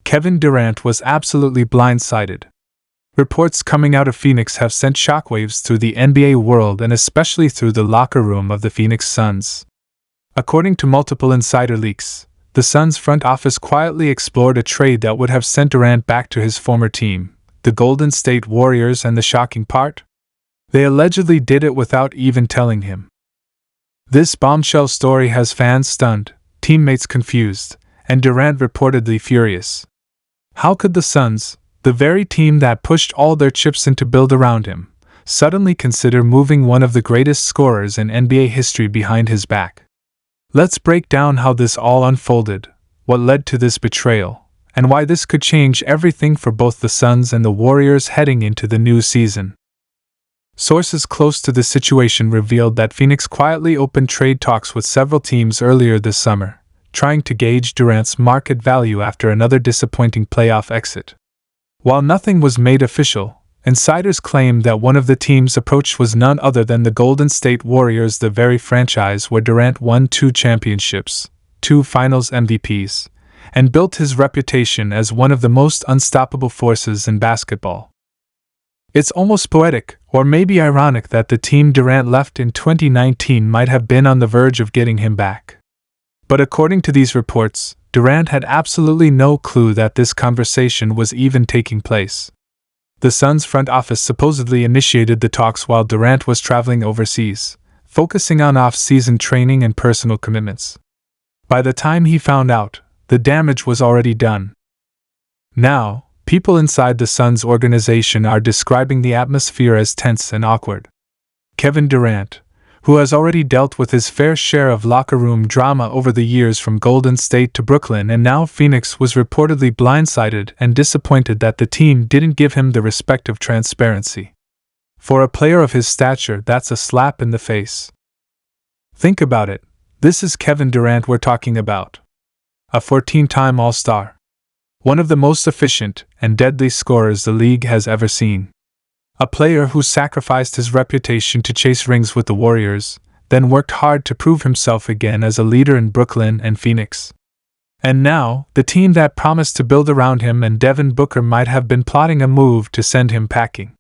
Kevin Durant was absolutely blindsided. Reports coming out of Phoenix have sent shockwaves through the NBA world and especially through the locker room of the Phoenix Suns. According to multiple insider leaks, the Suns front office quietly explored a trade that would have sent Durant back to his former team, the Golden State Warriors, and the shocking part? They allegedly did it without even telling him. This bombshell story has fans stunned, teammates confused, and Durant reportedly furious. How could the Suns, the very team that pushed all their chips in to build around him, suddenly consider moving one of the greatest scorers in NBA history behind his back? Let's break down how this all unfolded, what led to this betrayal, and why this could change everything for both the Suns and the Warriors heading into the new season. Sources close to the situation revealed that Phoenix quietly opened trade talks with several teams earlier this summer, trying to gauge Durant's market value after another disappointing playoff exit. While nothing was made official, insiders claimed that one of the teams approached was none other than the Golden State Warriors, the very franchise where Durant won 2 championships, 2 Finals MVPs, and built his reputation as one of the most unstoppable forces in basketball. It's almost poetic, or maybe ironic, that the team Durant left in 2019 might have been on the verge of getting him back. But according to these reports, Durant had absolutely no clue that this conversation was even taking place. The Suns front office supposedly initiated the talks while Durant was traveling overseas, focusing on off-season training and personal commitments. By the time he found out, the damage was already done. Now, people inside the Suns organization are describing the atmosphere as tense and awkward. Kevin Durant, who has already dealt with his fair share of locker room drama over the years from Golden State to Brooklyn and now Phoenix, was reportedly blindsided and disappointed that the team didn't give him the respect of transparency. For a player of his stature, that's a slap in the face. Think about it, this is Kevin Durant we're talking about. A 14-time All-Star. One of the most efficient and deadly scorers the league has ever seen. A player who sacrificed his reputation to chase rings with the Warriors, then worked hard to prove himself again as a leader in Brooklyn and Phoenix. And now, the team that promised to build around him and Devin Booker might have been plotting a move to send him packing.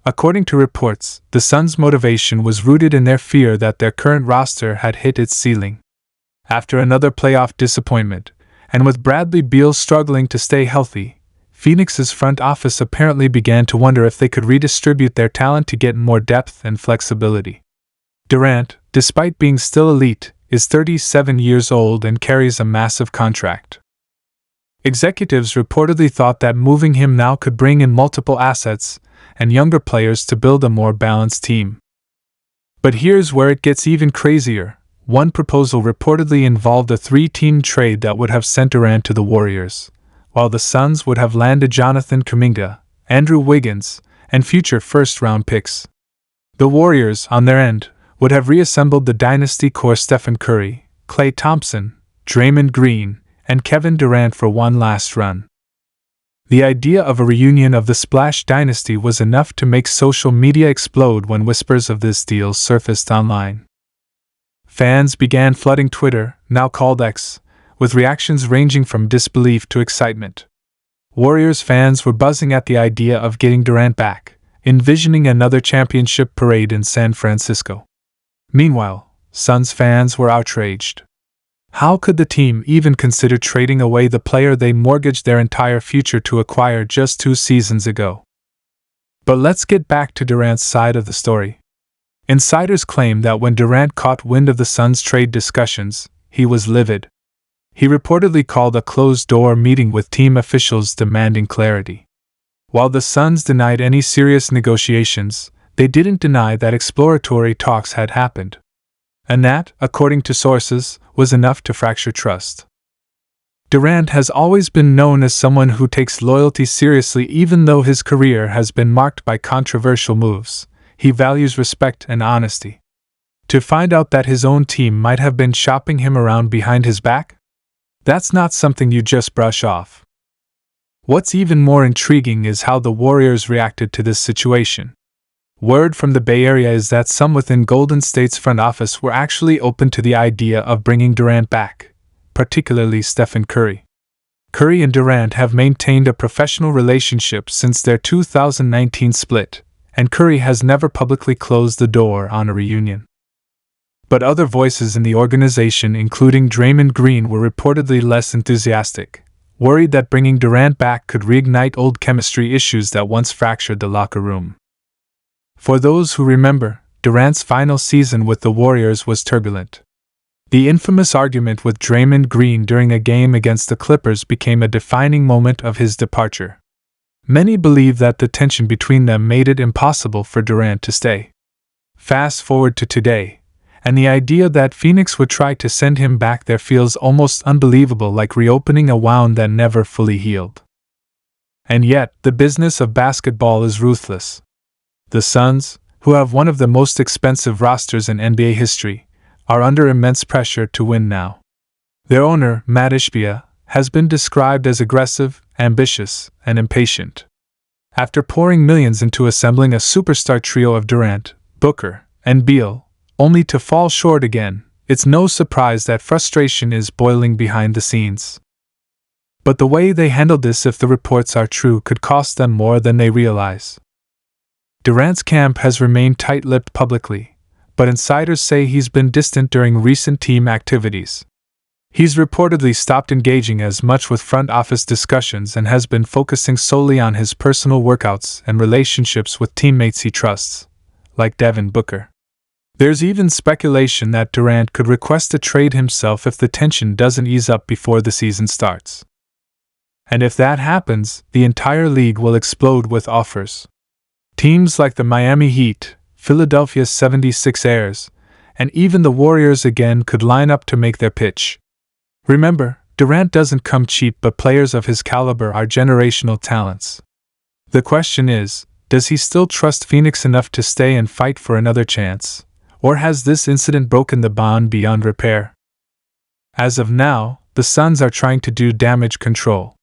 According to reports, the Suns' motivation was rooted in their fear that their current roster had hit its ceiling. After another playoff disappointment, and with Bradley Beal struggling to stay healthy, Phoenix's front office apparently began to wonder if they could redistribute their talent to get more depth and flexibility. Durant, despite being still elite, is 37 years old and carries a massive contract. Executives reportedly thought that moving him now could bring in multiple assets and younger players to build a more balanced team. But here's where it gets even crazier. One proposal reportedly involved a 3-team trade that would have sent Durant to the Warriors, while the Suns would have landed Jonathan Kuminga, Andrew Wiggins, and future first-round picks. The Warriors, on their end, would have reassembled the dynasty core Stephen Curry, Klay Thompson, Draymond Green, and Kevin Durant for one last run. The idea of a reunion of the Splash Dynasty was enough to make social media explode when whispers of this deal surfaced online. Fans began flooding Twitter, now called X, with reactions ranging from disbelief to excitement. Warriors fans were buzzing at the idea of getting Durant back, envisioning another championship parade in San Francisco. Meanwhile, Suns fans were outraged. How could the team even consider trading away the player they mortgaged their entire future to acquire just 2 seasons ago? But let's get back to Durant's side of the story. Insiders claim that when Durant caught wind of the Suns' trade discussions, he was livid. He reportedly called a closed-door meeting with team officials demanding clarity. While the Suns denied any serious negotiations, they didn't deny that exploratory talks had happened. And that, according to sources, was enough to fracture trust. Durant has always been known as someone who takes loyalty seriously even though his career has been marked by controversial moves. He values respect and honesty. To find out that his own team might have been shopping him around behind his back? That's not something you just brush off. What's even more intriguing is how the Warriors reacted to this situation. Word from the Bay Area is that some within Golden State's front office were actually open to the idea of bringing Durant back, particularly Stephen Curry. Curry and Durant have maintained a professional relationship since their 2019 split, and Curry has never publicly closed the door on a reunion. But other voices in the organization, including Draymond Green, were reportedly less enthusiastic, worried that bringing Durant back could reignite old chemistry issues that once fractured the locker room. For those who remember, Durant's final season with the Warriors was turbulent. The infamous argument with Draymond Green during a game against the Clippers became a defining moment of his departure. Many believe that the tension between them made it impossible for Durant to stay. Fast forward to today, and the idea that Phoenix would try to send him back there feels almost unbelievable, like reopening a wound that never fully healed. And yet, the business of basketball is ruthless. The Suns, who have one of the most expensive rosters in NBA history, are under immense pressure to win now. Their owner, Matt Ishbia, has been described as aggressive, ambitious, and impatient. After pouring millions into assembling a superstar trio of Durant, Booker, and Beal, only to fall short again, it's no surprise that frustration is boiling behind the scenes. But the way they handled this, if the reports are true, could cost them more than they realize. Durant's camp has remained tight-lipped publicly, but insiders say he's been distant during recent team activities. He's reportedly stopped engaging as much with front office discussions and has been focusing solely on his personal workouts and relationships with teammates he trusts, like Devin Booker. There's even speculation that Durant could request a trade himself if the tension doesn't ease up before the season starts. And if that happens, the entire league will explode with offers. Teams like the Miami Heat, Philadelphia 76ers, and even the Warriors again could line up to make their pitch. Remember, Durant doesn't come cheap, but players of his caliber are generational talents. The question is, does he still trust Phoenix enough to stay and fight for another chance, or has this incident broken the bond beyond repair? As of now, the Suns are trying to do damage control.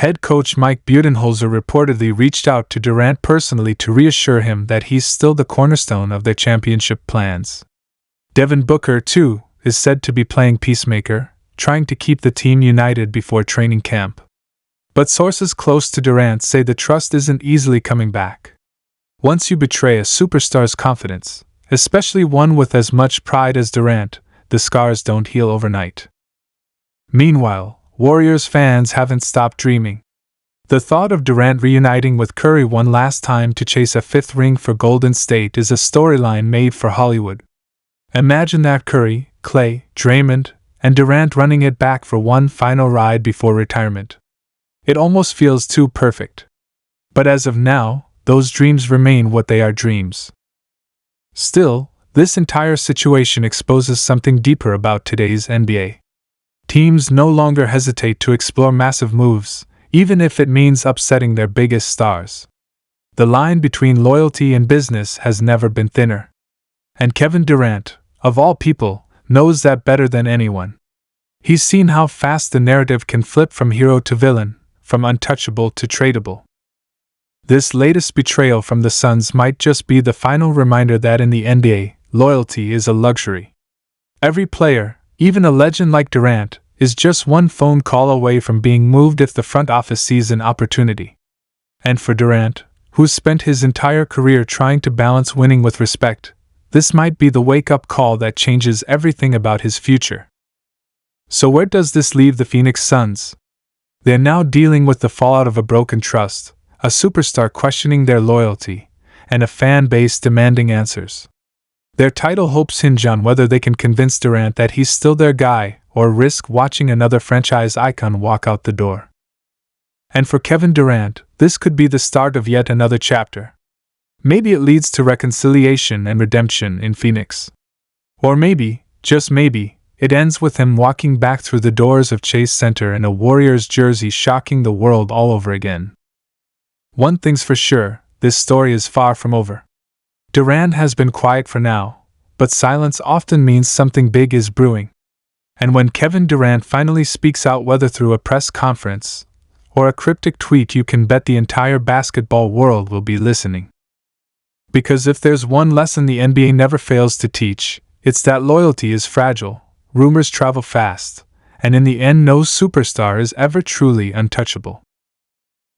Head coach Mike Budenholzer reportedly reached out to Durant personally to reassure him that he's still the cornerstone of their championship plans. Devin Booker, too, is said to be playing peacemaker, trying to keep the team united before training camp. But sources close to Durant say the trust isn't easily coming back. Once you betray a superstar's confidence, especially one with as much pride as Durant, the scars don't heal overnight. Meanwhile, Warriors fans haven't stopped dreaming. The thought of Durant reuniting with Curry one last time to chase a fifth ring for Golden State is a storyline made for Hollywood. Imagine that: Curry, Clay, Draymond, and Durant running it back for one final ride before retirement. It almost feels too perfect. But as of now, those dreams remain what they are, dreams. Still, this entire situation exposes something deeper about today's NBA. Teams no longer hesitate to explore massive moves, even if it means upsetting their biggest stars. The line between loyalty and business has never been thinner. And Kevin Durant, of all people, knows that better than anyone. He's seen how fast the narrative can flip from hero to villain, from untouchable to tradable. This latest betrayal from the Suns might just be the final reminder that in the NBA, loyalty is a luxury. Every player, even a legend like Durant, is just one phone call away from being moved if the front office sees an opportunity. And for Durant, who's spent his entire career trying to balance winning with respect, this might be the wake-up call that changes everything about his future. So where does this leave the Phoenix Suns? They're now dealing with the fallout of a broken trust, a superstar questioning their loyalty, and a fan base demanding answers. Their title hopes hinge on whether they can convince Durant that he's still their guy, or risk watching another franchise icon walk out the door. And for Kevin Durant, this could be the start of yet another chapter. Maybe it leads to reconciliation and redemption in Phoenix. Or maybe, just maybe, it ends with him walking back through the doors of Chase Center in a Warriors jersey, shocking the world all over again. One thing's for sure, this story is far from over. Durant has been quiet for now, but silence often means something big is brewing. And when Kevin Durant finally speaks out, whether through a press conference or a cryptic tweet, you can bet the entire basketball world will be listening. Because if there's one lesson the NBA never fails to teach, it's that loyalty is fragile, rumors travel fast, and in the end, no superstar is ever truly untouchable.